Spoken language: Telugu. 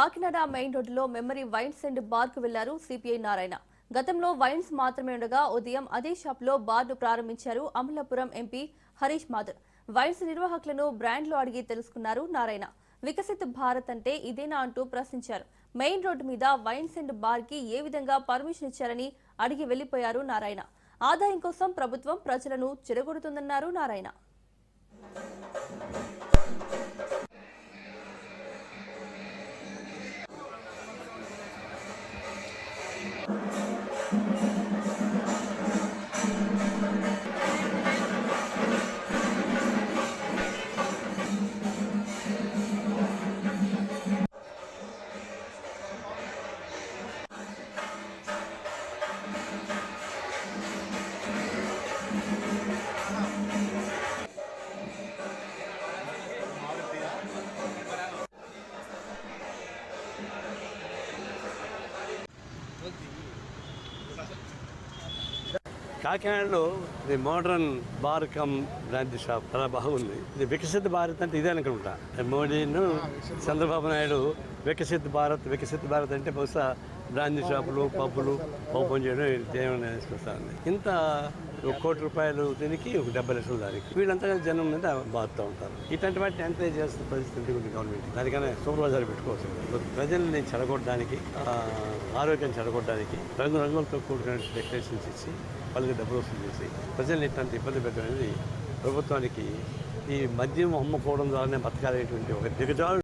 కాకినాడ మెయిన్ రోడ్డులో మెమరీ వైన్స్ అండ్ బార్ కు వెళ్లారు సిపిఐ నారాయణ. గతంలో వైన్స్ మాత్రమే ఉండగా ఉదయం అదే షాప్ లో బార్ ను ప్రారంభించారు అమలాపురం ఎంపీ హరీష్ మాథుర్. వైన్స్ నిర్వాహకులను బ్రాండ్లు అడిగి తెలుసుకున్నారు నారాయణ. వికసిత్ భారత్ అంటే ఇదేనా అంటూ ప్రశ్నించారు. మెయిన్ రోడ్డు మీద వైన్స్ అండ్ బార్ కి ఏ విధంగా పర్మిషన్ ఇచ్చారని అడిగి వెళ్లిపోయారు నారాయణ. ఆదాయం కోసం ప్రభుత్వం ప్రజలను చెడగొడుతుందన్నారు నారాయణ. కాకినాడలో ఇది modern bar come branch shop చాలా బాగుంది. ఇది వికసిత్ భారత్ అంటే ఇదే అనుకుంటా. మోడీను చంద్రబాబు నాయుడు వికసిత్ భారత్ అంటే బహుశా బ్రాంచ్ షాపులు పబ్బులు ఓపెన్ చేయడం ఏమైనా చూస్తాను. ఇంత ₹1 కోటి దీనికి 70 లక్షలు దానికి వీళ్ళంతా జనం మీద బాధతో ఉంటారు. ఇట్లాంటి వాటిని ఎంకరేజ్ చేస్తున్న పరిస్థితి ఉంది గవర్నమెంట్. దానికన్నా సూపర్ బజార్ పెట్టుకోవచ్చు. ప్రజల్ని చెడగొట్టడానికి, ఆరోగ్యం చెడగొట్టడానికి రంగులతో కూడుకున్న డెకరేషన్స్ ఇచ్చి వాళ్ళకి డబ్బులు వసూలు చేసి ప్రజల్ని ఇట్లాంటి ఇబ్బంది పెట్టడం అనేది ప్రభుత్వానికి ఈ మద్యం అమ్ముకోవడం ద్వారానే బతకాలనేటువంటి ఒక దిగజారు